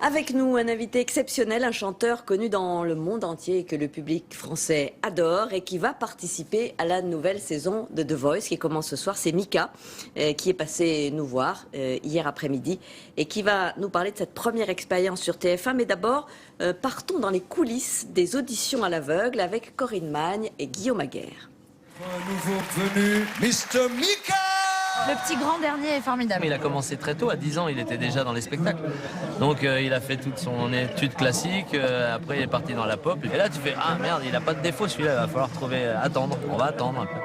Avec nous, un invité exceptionnel, un chanteur connu dans le monde entier et que le public français adore et qui va participer à la nouvelle saison de The Voice qui commence ce soir. C'est Mika qui est passé nous voir hier après-midi et qui va nous parler de cette première expérience sur TF1. Mais d'abord, partons dans les coulisses des auditions à l'aveugle avec Corinne Magne et Guillaume Aguerre. Nouveau venu, Mr. Mika! Le petit grand dernier est formidable. Il a commencé très tôt, à 10 ans, il était déjà dans les spectacles. Donc il a fait toute son étude classique, après il est parti dans la pop. Et là tu fais, ah merde, il a pas de défaut celui-là, il va falloir trouver, attendre, on va attendre un peu.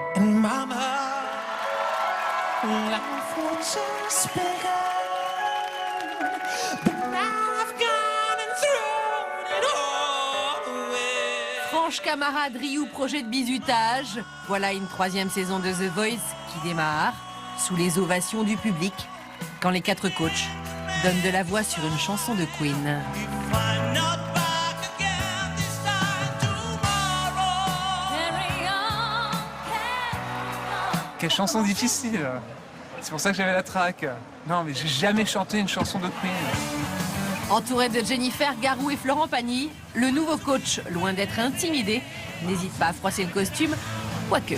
Franche camaraderie ou projet de bizutage, voilà une troisième saison de The Voice qui démarre, sous les ovations du public, quand les 4 coachs donnent de la voix sur une chanson de Queen. Quelle chanson difficile! C'est pour ça que j'avais la track. Non, mais j'ai jamais chanté une chanson de Queen. Entouré de Jennifer Garou et Florent Pagny, le nouveau coach, loin d'être intimidé, n'hésite pas à froisser le costume, quoique.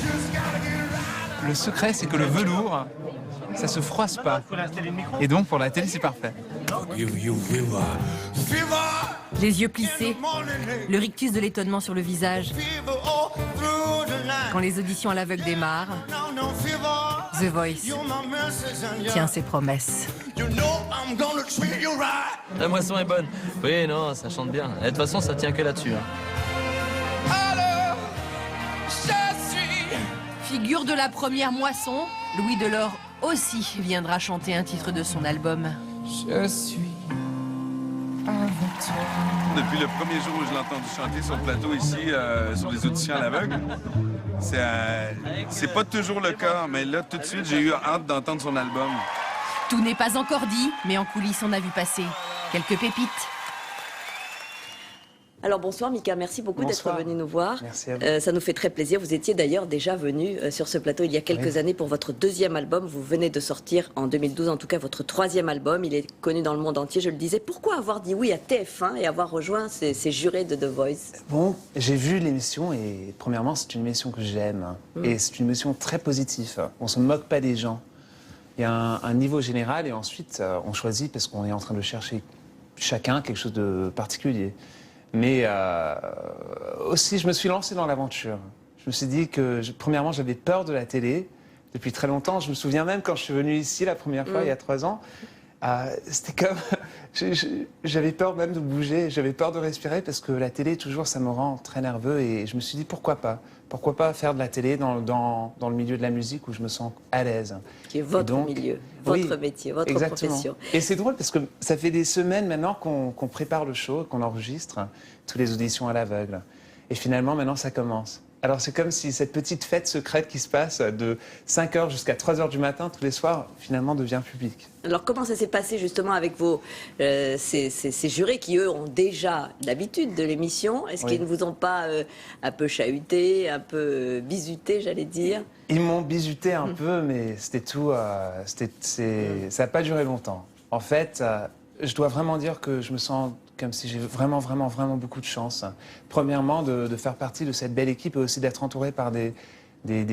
Le secret, c'est que le velours, ça se froisse pas. Et donc, pour la télé, c'est parfait. Les yeux plissés, le rictus de l'étonnement sur le visage. Quand les auditions à l'aveugle démarrent, The Voice tient ses promesses. La moisson est bonne. Oui, non, ça chante bien. Et de toute façon, ça tient que là-dessus. Figure de la première moisson, Louis Delors aussi viendra chanter un titre de son album. Je suis avec toi. Depuis le premier jour où je l'ai entendu chanter sur le plateau ici, sur les auditions à l'aveugle, c'est pas toujours le cas, mais là, tout de suite, j'ai eu hâte d'entendre son album. Tout n'est pas encore dit, mais en coulisses, on a vu passer quelques pépites. Alors bonsoir Mika, merci beaucoup d'être venu nous voir. Merci à vous. Ça nous fait très plaisir. Vous étiez d'ailleurs déjà venu sur ce plateau il y a quelques années pour votre deuxième album. Vous venez de sortir en 2012, en tout cas votre troisième album. Il est connu dans le monde entier, je le disais. Pourquoi avoir dit oui à TF1 et avoir rejoint ces jurés de The Voice? Bon, j'ai vu l'émission et premièrement, c'est une émission que j'aime. Et c'est une émission très positive. On se moque pas des gens. Il y a un niveau général et ensuite on choisit parce qu'on est en train de chercher chacun quelque chose de particulier. Mais aussi, je me suis lancé dans l'aventure. Je me suis dit que, premièrement, j'avais peur de la télé depuis très longtemps. Je me souviens même quand je suis venu ici la première fois, il y a 3 ans, c'était comme... j'avais peur même de bouger, j'avais peur de respirer parce que la télé, toujours, ça me rend très nerveux. Et je me suis dit, pourquoi pas? Pourquoi pas faire de la télé dans le milieu de la musique où je me sens à l'aise? Qui est votre milieu, votre métier, votre profession. Et c'est drôle parce que ça fait des semaines maintenant qu'on prépare le show, qu'on enregistre toutes les auditions à l'aveugle. Et finalement, maintenant, ça commence. Alors c'est comme si cette petite fête secrète qui se passe de 5h jusqu'à 3h du matin tous les soirs, finalement devient publique. Alors comment ça s'est passé justement avec ces jurés qui eux ont déjà l'habitude de l'émission? Est-ce qu'ils ne vous ont pas un peu chahuté, un peu bizuté, j'allais dire? Ils m'ont bizuté un peu, mais c'était tout. Ça n'a pas duré longtemps. En fait, je dois vraiment dire que je me sens comme si j'ai vraiment beaucoup de chance. Premièrement, de faire partie de cette belle équipe et aussi d'être entouré par des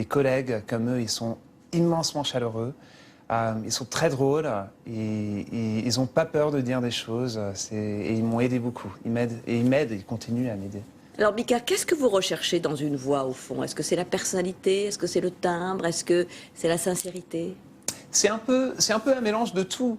collègues comme eux. Ils sont immensement chaleureux, ils sont très drôles, et ils n'ont pas peur de dire des choses. Et ils m'ont aidé beaucoup. Ils m'aident, ils continuent à m'aider. Alors Mika, qu'est-ce que vous recherchez dans une voix au fond? Est-ce que c'est la personnalité? Est-ce que c'est le timbre? Est-ce que c'est la sincérité? C'est un peu un mélange de tout.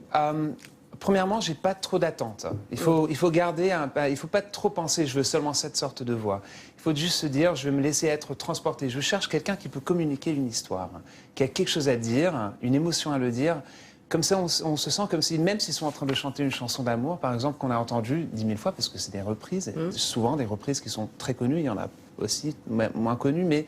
Premièrement, j'ai pas trop d'attentes. Il faut garder il faut pas trop penser, je veux seulement cette sorte de voix. Il faut juste se dire, je vais me laisser être transporté. Je cherche quelqu'un qui peut communiquer une histoire, qui a quelque chose à dire, une émotion à le dire. Comme ça, on se sent comme si, même s'ils sont en train de chanter une chanson d'amour, par exemple, qu'on a entendue 10 000 fois, parce que c'est des reprises, souvent des reprises qui sont très connues, il y en a aussi moins connues, mais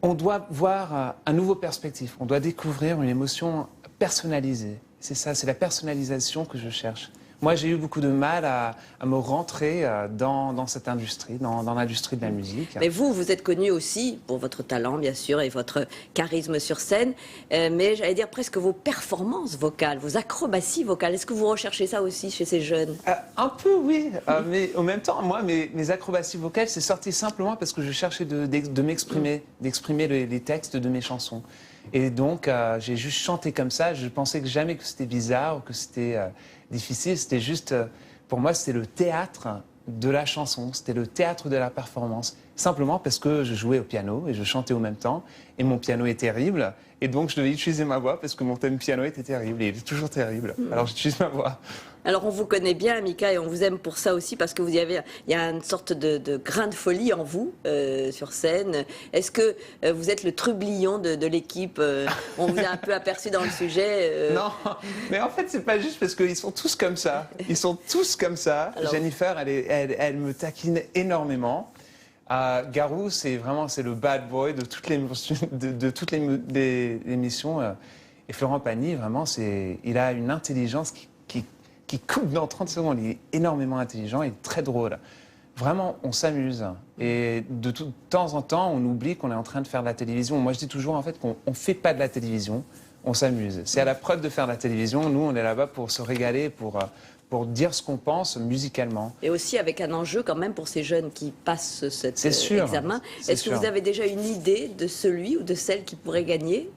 on doit voir un nouveau perspective. On doit découvrir une émotion personnalisée. C'est ça, c'est la personnalisation que je cherche. Moi, j'ai eu beaucoup de mal à me rentrer dans cette industrie, dans l'industrie de la musique. Mais vous êtes connu aussi pour votre talent, bien sûr, et votre charisme sur scène, mais j'allais dire presque vos performances vocales, vos acrobaties vocales. Est-ce que vous recherchez ça aussi chez ces jeunes? Un peu, oui. Mais en même temps, moi, mes acrobaties vocales, c'est sorti simplement parce que je cherchais de m'exprimer, d'exprimer les textes de mes chansons. Et donc, j'ai juste chanté comme ça. Je pensais que jamais que c'était bizarre ou que c'était difficile. C'était juste, pour moi, c'était le théâtre de la chanson. C'était le théâtre de la performance. Simplement parce que je jouais au piano et je chantais au même temps. Et mon piano est terrible. Et donc, je devais utiliser ma voix parce que mon thème piano était terrible. Et il est toujours terrible. Alors, j'utilise ma voix. Alors, on vous connaît bien, Mika, et on vous aime pour ça aussi, parce que il y a une sorte de grain de folie en vous, sur scène. Est-ce que vous êtes le trublion de l'équipe? On vous a un peu aperçu dans le sujet. Non, mais en fait, c'est pas juste parce qu'ils sont tous comme ça. Ils sont tous comme ça. Alors... Jennifer, elle me taquine énormément. Garou, c'est le bad boy de toutes les émissions. Et Florent Pagny, vraiment, il a une intelligence qui coupe dans 30 secondes. Il est énormément intelligent et très drôle. Vraiment, on s'amuse. Et de temps en temps, on oublie qu'on est en train de faire de la télévision. Moi, je dis toujours, en fait, qu'on ne fait pas de la télévision, on s'amuse. C'est à la preuve de faire de la télévision. Nous, on est là-bas pour se régaler, pour dire ce qu'on pense musicalement. Et aussi avec un enjeu quand même pour ces jeunes qui passent cet examen. Est-ce que vous avez déjà une idée de celui ou de celle qui pourrait gagner?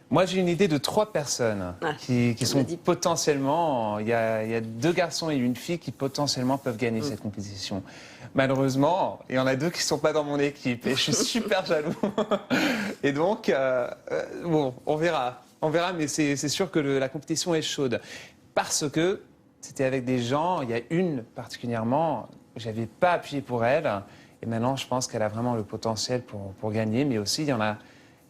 Moi, j'ai une idée de 3 personnes qui sont potentiellement... Il y a 2 garçons et une fille qui potentiellement peuvent gagner cette compétition. Malheureusement, il y en a 2 qui ne sont pas dans mon équipe et je suis super jaloux. Et donc, bon, on verra. On verra, mais c'est sûr que la compétition est chaude. Parce que c'était avec des gens, il y a une particulièrement, je n'avais pas appuyé pour elle. Et maintenant, je pense qu'elle a vraiment le potentiel pour gagner. Mais aussi, il y en a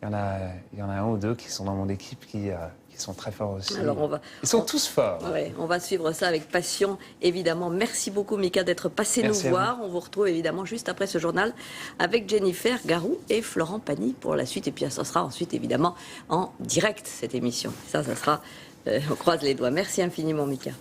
un ou 2 qui sont dans mon équipe qui sont très forts aussi. Alors ils sont tous forts. Ouais, on va suivre ça avec passion, évidemment. Merci beaucoup, Mika, d'être passé nous voir. On vous retrouve évidemment juste après ce journal avec Jennifer Garou et Florent Pagny pour la suite. Et puis, ça sera ensuite, évidemment, en direct, cette émission. Ça sera... on croise les doigts. Merci infiniment, Mika.